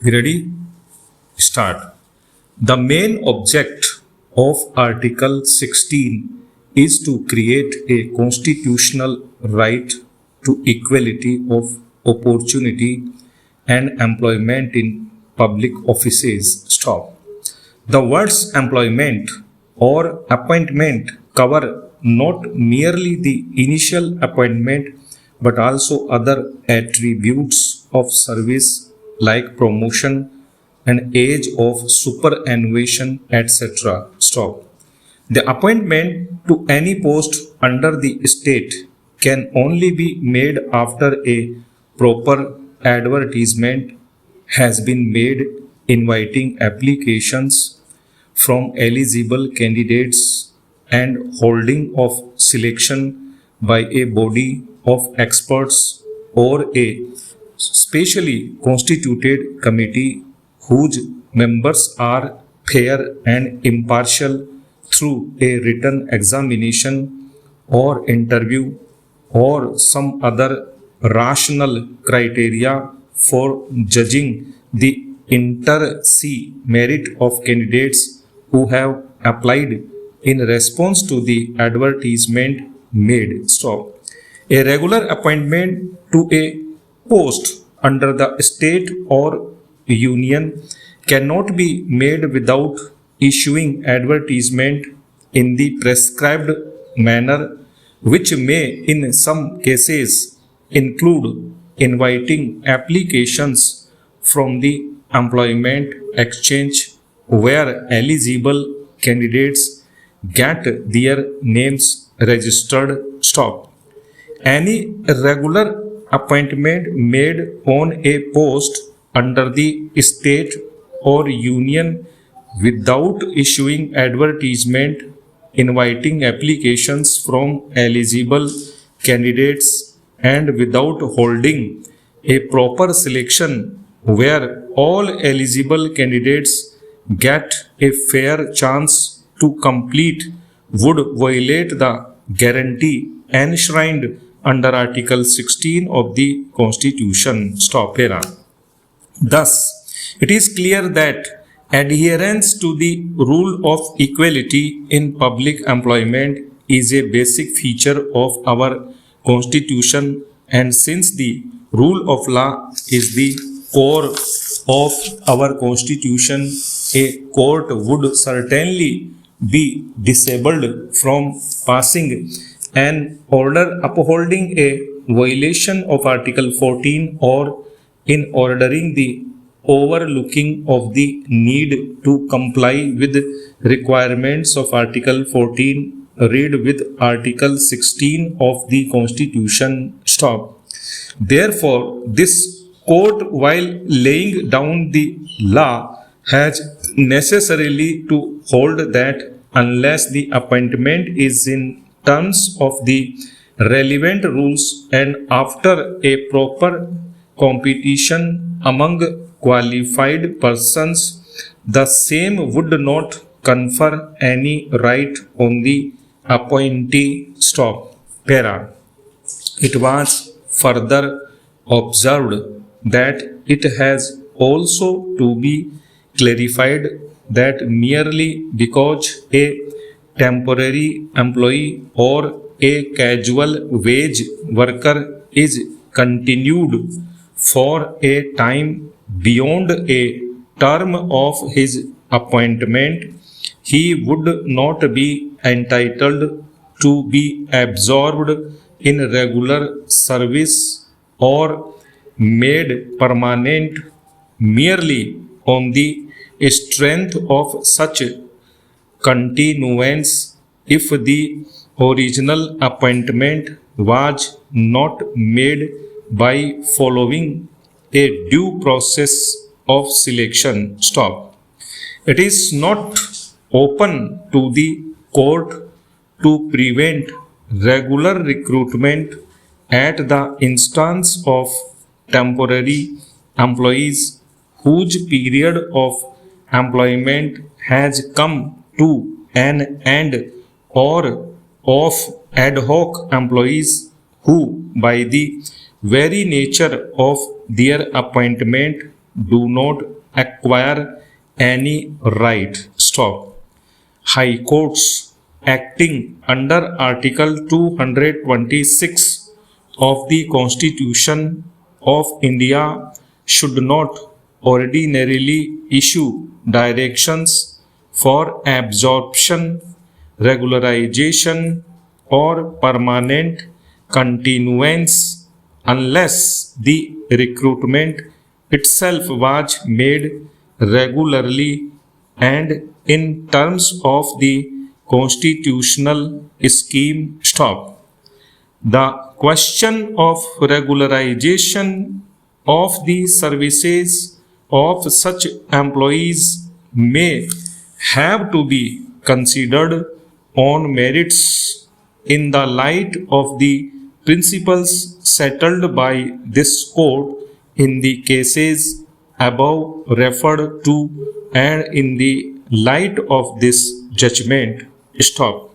We ready? Start. The main object of Article 16 is to create a constitutional right to equality of opportunity and employment in public offices. Stop. The words employment or appointment cover not merely the initial appointment but also other attributes of service like promotion and age of superannuation, etc. Stop. The appointment to any post under the state can only be made after a proper advertisement has been made inviting applications from eligible candidates and holding of selection by a body of experts or a specially constituted committee whose members are fair and impartial through a written examination or interview or some other rational criteria for judging the inter se merit of candidates who have applied in response to the advertisement made. Stop. A regular appointment to a post under the state or union cannot be made without issuing advertisement in the prescribed manner, which may in some cases include inviting applications from the employment exchange where eligible candidates get their names registered. Stop. Any regular appointment made on a post under the state or union without issuing advertisement inviting applications from eligible candidates and without holding a proper selection where all eligible candidates get a fair chance to complete would violate the guarantee enshrined under Article 16 of the Constitution. Stop here. Thus, it is clear that adherence to the rule of equality in public employment is a basic feature of our Constitution, and since the rule of law is the core of our Constitution, a court would certainly be disabled from passing an order upholding a violation of Article 14 or in ordering the overlooking of the need to comply with requirements of Article 14 read with Article 16 of the Constitution. Stop. Therefore, this court, while laying down the law, has necessarily to hold that unless the appointment is in terms of the relevant rules and after a proper competition among qualified persons, the same would not confer any right on the appointee. Stop. Para. It was further observed that it has also to be clarified that merely because a temporary employee or a casual wage worker is continued for a time beyond a term of his appointment, he would not be entitled to be absorbed in regular service or made permanent merely on the strength of such continuance if the original appointment was not made by following a due process of selection. Stop. It is not open to the court to prevent regular recruitment at the instance of temporary employees whose period of employment has come to an end or of ad hoc employees who, by the very nature of their appointment, do not acquire any right. Stop. High courts acting under Article 226 of the Constitution of India should not ordinarily issue directions for absorption, regularization, or permanent continuance unless the recruitment itself was made regularly and in terms of the constitutional scheme. Stop. The question of regularization of the services of such employees may have to be considered on merits in the light of the principles settled by this court in the cases above referred to and in the light of this judgment. Stop.